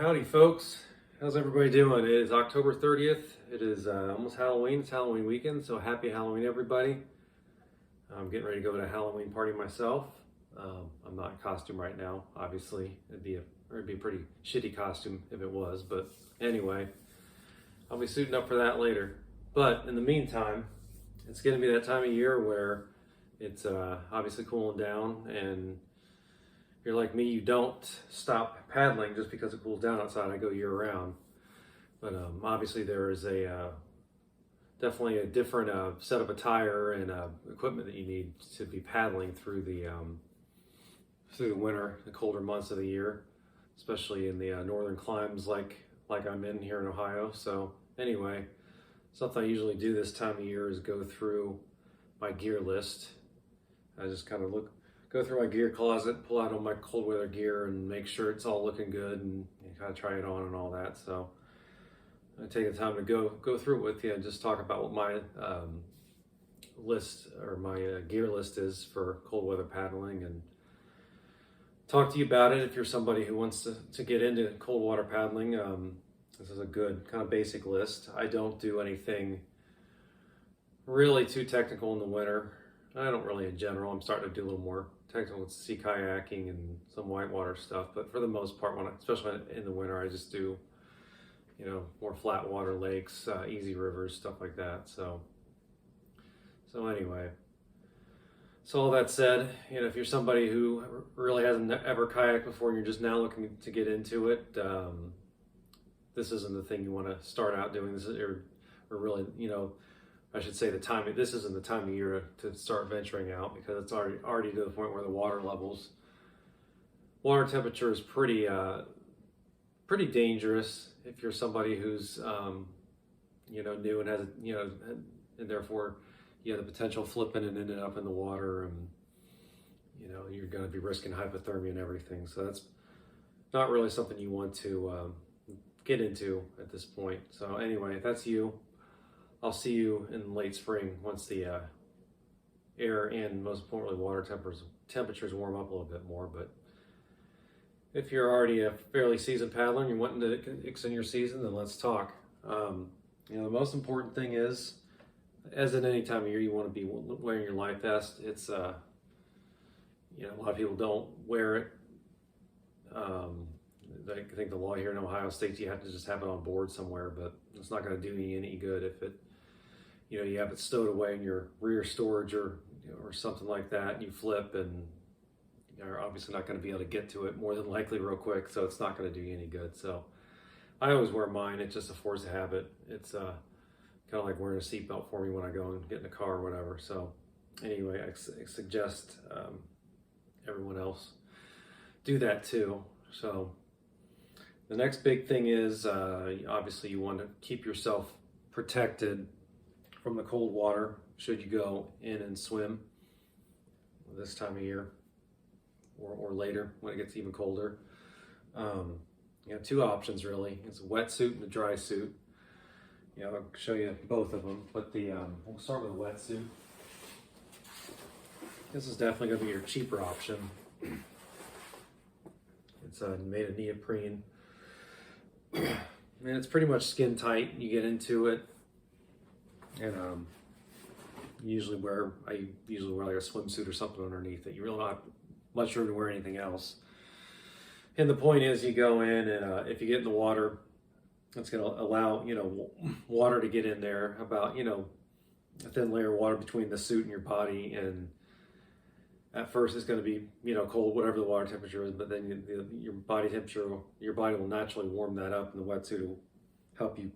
Howdy folks, how's everybody doing? It is October 30th. It is almost Halloween. It's Halloween weekend, so happy Halloween everybody. I'm getting ready to go to a Halloween party myself. I'm not in costume right now, obviously. It'd be a pretty shitty costume if it was, but anyway, I'll be suiting up for that later. But in the meantime, it's gonna be that time of year where it's obviously cooling down, and if you're like me, you don't stop paddling just because it cools down outside. I go year round. But obviously there is definitely a different set of attire and equipment that you need to be paddling through the winter, the colder months of the year, especially in the northern climes like I'm in here in Ohio. So anyway, something I usually do this time of year is go through my gear list. I just kind of go through my gear closet, pull out all my cold weather gear and make sure it's all looking good and kind of try it on and all that. So I take the time to go through it with you and just talk about what my list or my gear list is for cold weather paddling, and talk to you about it if you're somebody who wants to get into cold water paddling. This is a good kind of basic list. I don't do anything really too technical in the winter. I don't really in general. I'm starting to do a little more technical with sea kayaking and some whitewater stuff, but for the most part, especially in the winter, I just do, more flat water lakes, easy rivers, stuff like that. So anyway, so all that said, if you're somebody who really hasn't ever kayaked before and you're just now looking to get into it, this isn't the thing you want to start out doing. This is, or really, I should say this isn't the time of year to start venturing out, because it's already to the point where the water temperature is pretty dangerous if you're somebody who's new and has and therefore you have the potential flipping and ending up in the water, and you're going to be risking hypothermia and everything. So that's not really something you want to get into at this point. So anyway, if that's you, I'll see you in late spring once the air and, most importantly, water temperatures warm up a little bit more. But if you're already a fairly seasoned paddler and you're wanting to extend your season, then let's talk. The most important thing is, as in any time of year, you want to be wearing your life vest. It's a lot of people don't wear it. I think the law here in Ohio states you have to just have it on board somewhere, but it's not going to do you any good if you have it stowed away in your rear storage or something like that, and you flip, and you're obviously not going to be able to get to it more than likely real quick, so it's not going to do you any good. So I always wear mine. It's just a force of habit. It's kind of like wearing a seatbelt for me when I go and get in the car or whatever. So anyway, I suggest everyone else do that too. So the next big thing is obviously you want to keep yourself protected from the cold water should you go in and swim this time of year or later when it gets even colder. You have two options really. It's a wetsuit and a dry suit. I'll show you both of them, but we'll start with a wetsuit. This is definitely going to be your cheaper option. It's made of neoprene. And it's pretty much skin tight. You get into it, and I usually wear like a swimsuit or something underneath it. You really don't have much room to wear anything else. And the point is, you go in, and if you get in the water, it's going to allow water to get in there, about a thin layer of water between the suit and your body. And at first it's going to be cold, whatever the water temperature is, but then your body will naturally warm that up, and the wetsuit will help you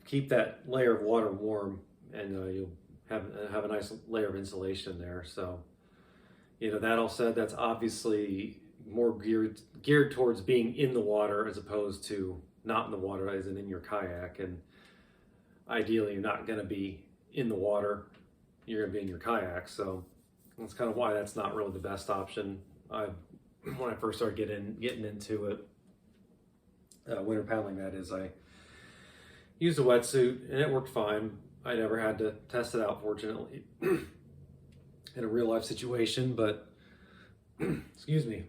keep that layer of water warm, and you'll have a nice layer of insulation there. So that all said, that's obviously more geared towards being in the water as opposed to not in the water, as in your kayak. And ideally you're not going to be in the water, you're going to be in your kayak. So that's kind of why that's not really the best option. When I first started getting into it, winter paddling, that is, I used a wetsuit and it worked fine. I never had to test it out, fortunately, in a real life situation, but excuse me,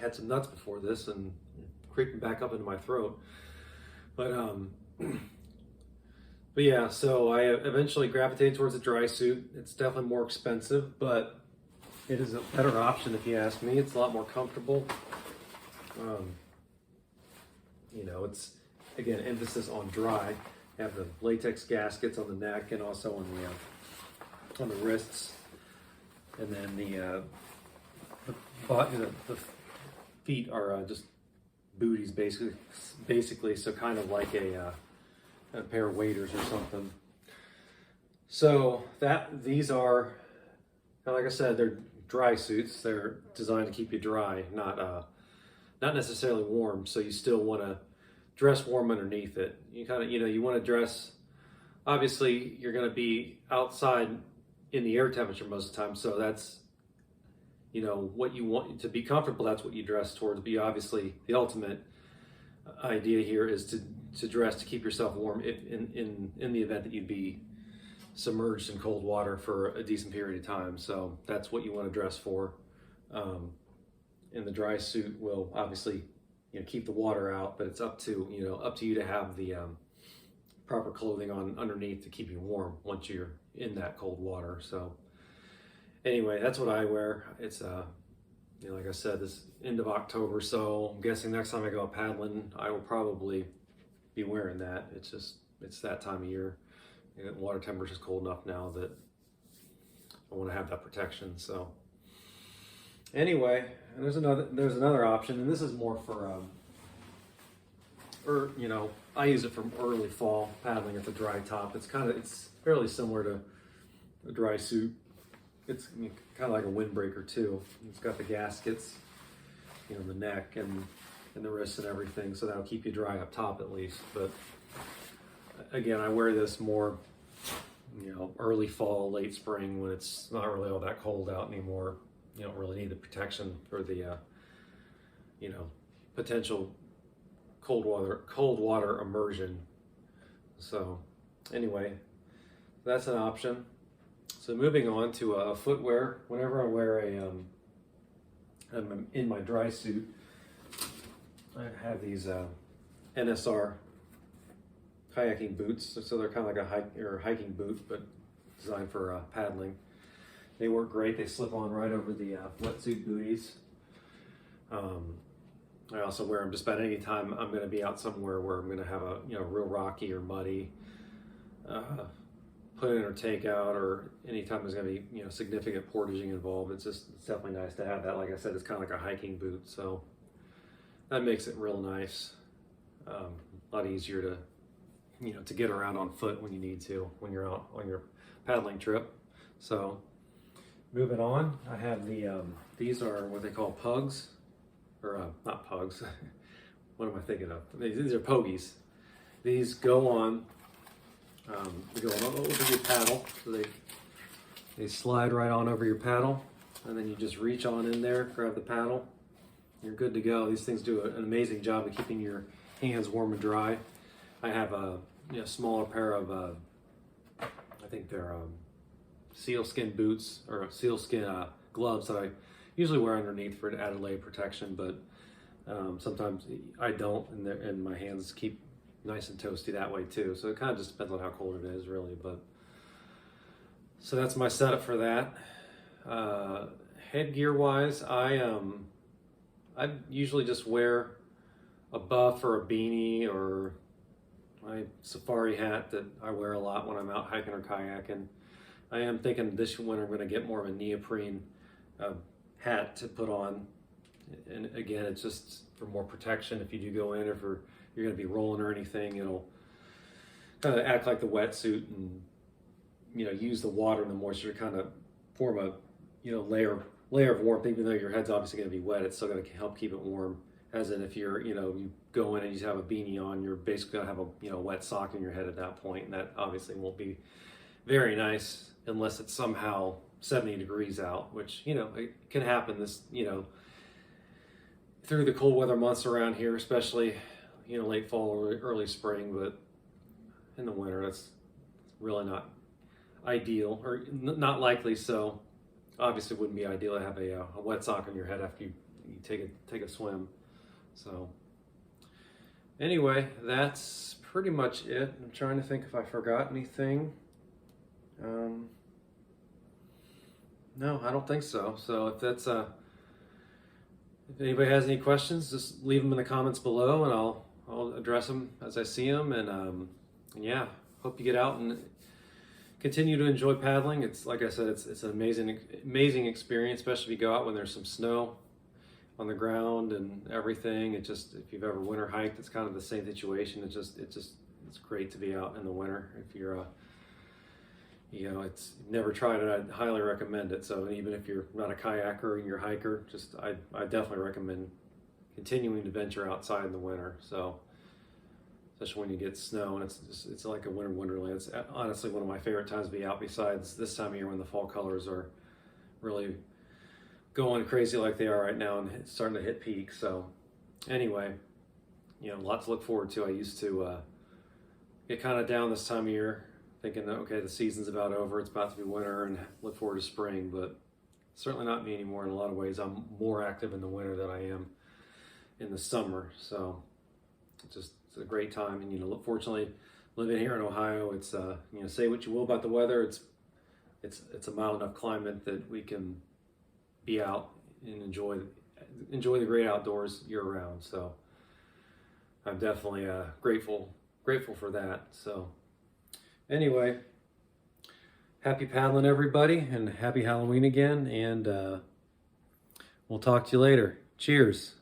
had some nuts before this and creeping back up into my throat. But but yeah, so I eventually gravitated towards a dry suit. It's definitely more expensive, but it is a better option if you ask me. It's a lot more comfortable. You know, it's again emphasis on dry. You have the latex gaskets on the neck and also on the wrists, and then the feet are just booties basically. So kind of like a pair of waders or something. So these are, like I said, they're dry suits. They're designed to keep you dry, not necessarily warm. So you still want to dress warm underneath it. You kind of, you want to dress. Obviously, you're going to be outside in the air temperature most of the time. So that's, what you want to be comfortable. That's what you dress towards. But obviously, the ultimate idea here is to dress to keep yourself warm in the event that you'd be submerged in cold water for a decent period of time. So that's what you want to dress for. And the dry suit will obviously keep the water out, but it's up to you to have the proper clothing on underneath to keep you warm once you're in that cold water. So anyway, that's what I wear. It's like I said, this end of October, so I'm guessing next time I go out paddling, I will probably be wearing that. It's that time of year. Water temperature is cold enough now that I want to have that protection. So anyway, and there's another option, and this is more for I use it for early fall paddling at the dry top. It's fairly similar to a dry suit. It's kind of like a windbreaker too. It's got the gaskets, the neck and the wrists and everything, so that'll keep you dry up top at least. But again, I wear this more, early fall, late spring when it's not really all that cold out anymore. You don't really need the protection for the, potential cold water immersion. So anyway, that's an option. So moving on to footwear. Whenever I wear I'm in my dry suit, I have these NSR kayaking boots. So they're kind of like a hiking boot, but designed for paddling. They work great. They slip on right over the wetsuit booties. I also wear them just about any time I'm going to be out somewhere where I'm going to have a real rocky or muddy put in or take out, or anytime there's going to be significant portaging involved. It's definitely nice to have that. Like I said, it's kind of like a hiking boot, so that makes it real nice. A lot easier to get around on foot when you need to, when you're out on your paddling trip. So moving on, I have these are what they call pugs, or not pugs. What am I thinking of? These are pogies. These go on. They go on over your paddle, so they slide right on over your paddle, and then you just reach on in there, grab the paddle, you're good to go. These things do an amazing job of keeping your hands warm and dry. I have a smaller pair of I think they're sealskin boots or sealskin gloves that I usually wear underneath for an added layer of protection, but sometimes I don't, and my hands keep nice and toasty that way too. So it kind of just depends on how cold it is, really. But so that's my setup for that. Headgear wise, I usually just wear a buff or a beanie or my safari hat that I wear a lot when I'm out hiking or kayaking. I am thinking this winter I'm going to get more of a neoprene hat to put on, and again, it's just for more protection if you do go in, or if you're going to be rolling or anything. It'll kind of act like the wetsuit and use the water and the moisture to kind of form a layer of warmth. Even though your head's obviously going to be wet, it's still going to help keep it warm. As in, if you're you go in and you just have a beanie on, you're basically going to have a wet sock in your head at that point, and that obviously won't be very nice unless it's somehow 70 degrees out, which it can happen through the cold weather months around here, especially late fall or early spring. But in the winter, that's really not ideal, or not likely. So obviously it wouldn't be ideal to have a wet sock on your head after you you take a swim. So anyway, that's pretty much it. I'm trying to think if I forgot anything. No, I don't think so. So if anybody has any questions, just leave them in the comments below, and I'll address them as I see them. And yeah, hope you get out and continue to enjoy paddling. It's like I said, it's an amazing experience, especially if you go out when there's some snow on the ground and everything. It just, if you've ever winter hiked, it's kind of the same situation. It's great to be out in the winter. If you're it's never tried it, I'd highly recommend it. So even if you're not a kayaker and you're a hiker, I definitely recommend continuing to venture outside in the winter. So especially when you get snow, and it's like a winter wonderland. It's honestly one of my favorite times to be out, besides this time of year when the fall colors are really going crazy like they are right now and starting to hit peak. So anyway, a lot to look forward to. I used to get kind of down this time of year, thinking that, okay, the season's about over, it's about to be winter, and look forward to spring, but certainly not me anymore. In a lot of ways, I'm more active in the winter than I am in the summer. So it's a great time. And fortunately, living here in Ohio, it's say what you will about the weather, it's a mild enough climate that we can be out and enjoy the great outdoors year round. So I'm definitely grateful for that. So anyway, happy paddling, everybody, and happy Halloween again, and we'll talk to you later. Cheers.